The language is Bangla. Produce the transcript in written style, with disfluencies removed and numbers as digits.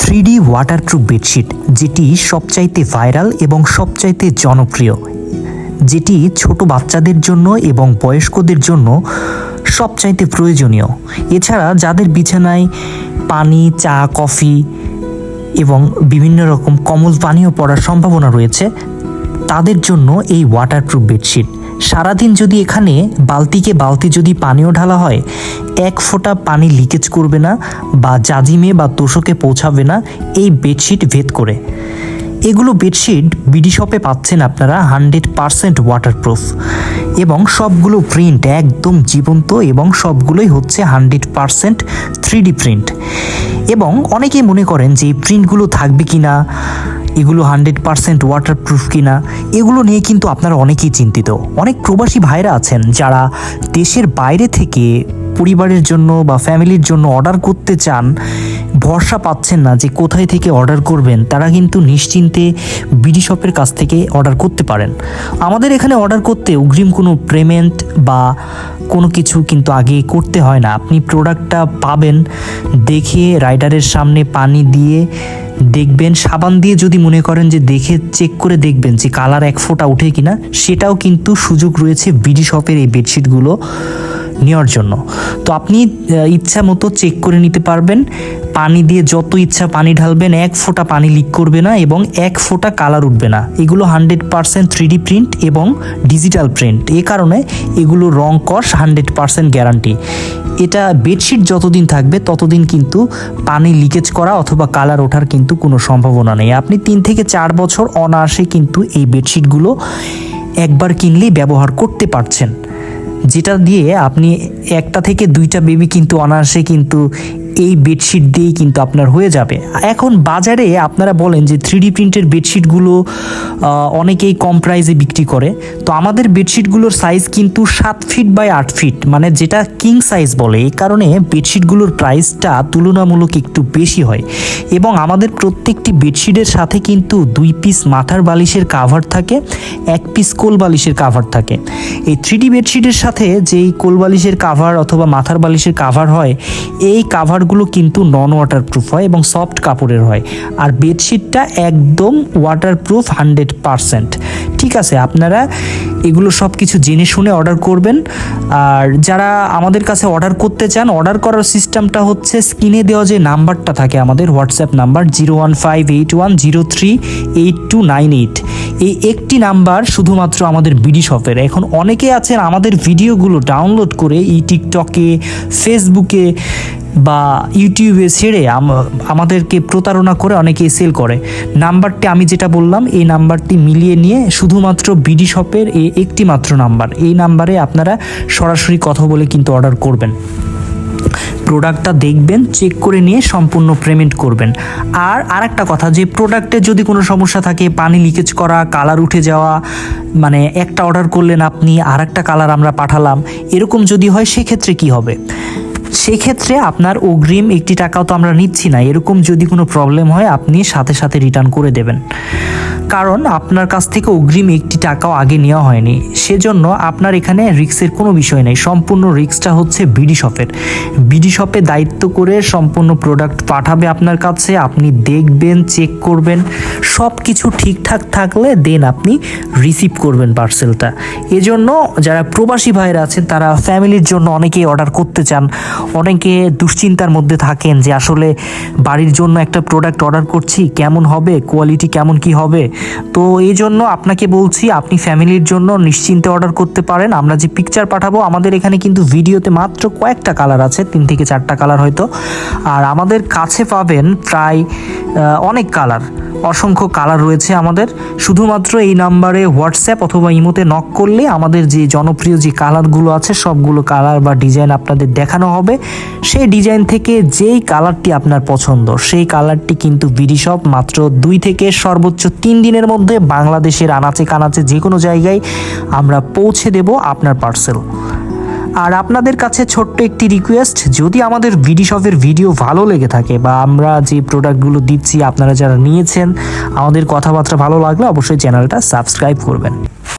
3D ওয়াটারপ্রুফ বেডশিট, যেটি সবচাইতে ভাইরাল এবং সবচাইতে জনপ্রিয়, যেটি ছোট বাচ্চাদের জন্য এবং বয়স্কদের জন্য সবচাইতে প্রয়োজনীয়। এছাড়া যাদের বিছানায় পানি, চা, কফি এবং বিভিন্ন রকম কমল পানীয় পড়ার সম্ভাবনা রয়েছে, তাদের জন্য এই ওয়াটারপ্রুফ বেডশিট। সারাদিন যদি এখানে বালতিকে বালতি যদি পানিও ঢালা হয়, এক ফোঁটা পানি লিকেজ করবে না বা জাজিমে বা তোষকে পৌঁছাবে না এই বেডশিট ভেদ করে। এগুলো বেডশিট বিডি শপে পাচ্ছেন আপনারা 100% ওয়াটারপ্রুফ, এবং সবগুলো প্রিন্ট একদম জীবন্ত এবং সবগুলোই হচ্ছে 100% 3D প্রিন্ট। এবং অনেকেই মনে করেন যে এই প্রিন্টগুলো থাকবে কিনা, এগুলো 100% ওয়াটারপ্রুফ কিনা, এগুলো নিয়ে কিন্তু আপনারা অনেকেই চিন্তিত। অনেক প্রবাসী ভাইরা আছেন যারা দেশের বাইরে থেকে পরিবারের জন্য বা ফ্যামিলির জন্য অর্ডার করতে চান, ভরসা পাচ্ছেন না যে কোথায় থেকে অর্ডার করবেন। তারা কিন্তু নিশ্চিন্তে বিডি শপের কাছ থেকে অর্ডার করতে পারেন। আমাদের এখানে অর্ডার করতে অগ্রিম কোনো পেমেন্ট বা কোনো কিছু কিন্তু আগে করতে হয় না। আপনি প্রোডাক্টটা পাবেন, দেখে রাইডারের সামনে পানি দিয়ে দেখবেন, সাবান দিয়ে যদি মনে করেন যে দেখে চেক করে দেখবেন যে কালার এক ফোঁটা ওঠে কিনা, সেটাও কিন্তু সুযোগ রয়েছে বিডি শপের এই বেডশিটগুলো নেওয়ার জন্য। তো আপনি ইচ্ছা মতো চেক করে নিতে পারবেন। পানি দিয়ে যত ইচ্ছা পানি ঢালবেন, এক ফোঁটা পানি লিক করবে না এবং এক ফোঁটা কালার উঠবে না। এগুলো 100% 3D প্রিন্ট এবং ডিজিটাল প্রিন্ট। এ কারণে এগুলো রং কস 100% গ্যারান্টি। এটা বেডশিট যতদিন থাকবে ততদিন কিন্তু পানি লিকেজ করা অথবা কালার ওঠার কিন্তু কোনো সম্ভাবনা নেই। আপনি 3 থেকে 4 বছর অনায়াসে কিন্তু এই বেডশিটগুলো একবার কিনলেই ব্যবহার করতে পারছেন, যেটা দিয়ে আপনি 1টা থেকে 2টা বেবি কিন্তু অনায়াসে কিন্তু এই বেডশিট দিয়েই কিন্তু আপনার হয়ে যাবে। এখন বাজারে আপনারা বলেন যে 3D প্রিন্টের বেডশিটগুলো অনেকেই কম প্রাইসে বিক্রি করে। তো আমাদের বেডশিটগুলোর সাইজ কিন্তু 7 ফিট বাই 8 ফিট, মানে যেটা কিং সাইজ বলে। এই কারণে বেডশিটগুলোর প্রাইসটা তুলনামূলক একটু বেশি হয়। এবং আমাদের প্রত্যেকটি বেডশিটের সাথে কিন্তু 2 পিস মাথার বালিশের কাভার থাকে, 1 পিস কোল বালিশের কাভার থাকে। এই 3D বেডশিটের সাথে যেই কোল বালিশের কাভার অথবা মাথার বালিশের কাভার হয়, এই কাভার গুলো কিন্তু নন ওয়াটারপ্রুফ হয় এবং সফট কাপড়ের হয়। আর বেডশিটটা একদম ওয়াটারপ্রুফ 100%। ঠিক আছে, আপনারা এগুলো সব কিছু জেনে শুনে অর্ডার করবেন। আর যারা আমাদের কাছে অর্ডার করতে চান, অর্ডার করার সিস্টেমটা হচ্ছে স্ক্রিনে দেওয়া যে নাম্বারটা থাকে আমাদের হোয়াটসঅ্যাপ নাম্বার 01581038298, এই একটি নাম্বার শুধুমাত্র আমাদের বিডি শপের। এখন অনেকে আছেন আমাদের ভিডিওগুলো ডাউনলোড করে এই টিকটকে, ফেসবুকে বা ইউটিউবে ছেড়ে আমাদেরকে প্রতারণা করে অনেকেই সেল করে। নাম্বারটি আমি যেটা বললাম, এই নাম্বারটি মিলিয়ে নিয়ে শুধুমাত্র বিডি শপের এই একটি মাত্র নাম্বার, এই নাম্বারে আপনারা সরাসরি কথা বলে কিন্তু অর্ডার করবেন। প্রোডাক্টটা দেখবেন, চেক করে নিয়ে সম্পূর্ণ পেমেন্ট করবেন। আর আরেকটা কথা, যে প্রোডাক্টের যদি কোনো সমস্যা থাকে, পানি লিকেজ করা, কালার উঠে যাওয়া, মানে একটা অর্ডার করলেন আপনি আর একটা কালার আমরা পাঠালাম, এরকম যদি হয় সেক্ষেত্রে কি হবে? সেক্ষেত্রে আপনার অগ্রিম একটি টাকাও তো আমরা নিচ্ছি না। এরকম যদি কোনো প্রবলেম হয় আপনি সাথে সাথে রিটার্ন করে দেবেন, কারণ আপনার কাছ থেকে অগ্রিম একটি টাকাও আগে নেওয়া হয়নি। সেজন্য আপনার এখানে রিস্কের কোনো বিষয় নেই। সম্পূর্ণ রিস্কটা হচ্ছে বিডি শপের। বিডি শপে দায়িত্ব করে সম্পূর্ণ প্রোডাক্ট পাঠাবে আপনার কাছে, আপনি দেখবেন, চেক করবেন, সব কিছু ঠিকঠাক থাকলে দেন আপনি রিসিভ করবেন পার্সেলটা। এজন্য যারা প্রবাসী ভাইরা আছেন তারা ফ্যামিলির জন্য অনেকেই অর্ডার করতে চান, অনেকে দুশ্চিন্তার মধ্যে থাকেন যে আসলে বাড়ির জন্য একটা প্রোডাক্ট অর্ডার করছি, কেমন হবে, কোয়ালিটি কেমন কি হবে। তো এই জন্য আপনাকে বলছি, আপনি ফ্যামিলির জন্য নিশ্চিন্তে অর্ডার করতে পারেন। আমরা যে পিকচার পাঠাবো, আমাদের এখানে কিন্তু ভিডিওতে মাত্র কয়েকটা কালার আছে, 3 থেকে 4টা কালার হয়তো। আর আমাদের কাছে পাবেন প্রায় অনেক কালার, অসংখ্য কালার রয়েছে আমাদের। শুধুমাত্র এই নাম্বারে হোয়াটসঅ্যাপ অথবা ইমোতে নক করলে আমাদের যে জনপ্রিয় যে কালারগুলো আছে সবগুলো কালার বা ডিজাইন আপনাদের দেখানো হবে। সেই ডিজাইন থেকে যেই কালারটি আপনার পছন্দ, সেই কালারটি কিন্তু বিডি শপ মাত্র 2 থেকে সর্বোচ্চ 3 দিনের মধ্যে বাংলাদেশের আনাচে কানাচে যে কোনো জায়গায় আমরা পৌঁছে দেব আপনার পার্সেল। আর আপনাদের কাছে ছোট্ট একটি রিকোয়েস্ট, যদি আমাদের বিডি শপের ভিডিও ভালো লেগে থাকে বা আমরা যে প্রোডাক্টগুলো দিচ্ছি আপনারা যারা নিয়েছেন, আমাদের কথাবার্তা ভালো লাগলে অবশ্যই চ্যানেলটা সাবস্ক্রাইব করবেন।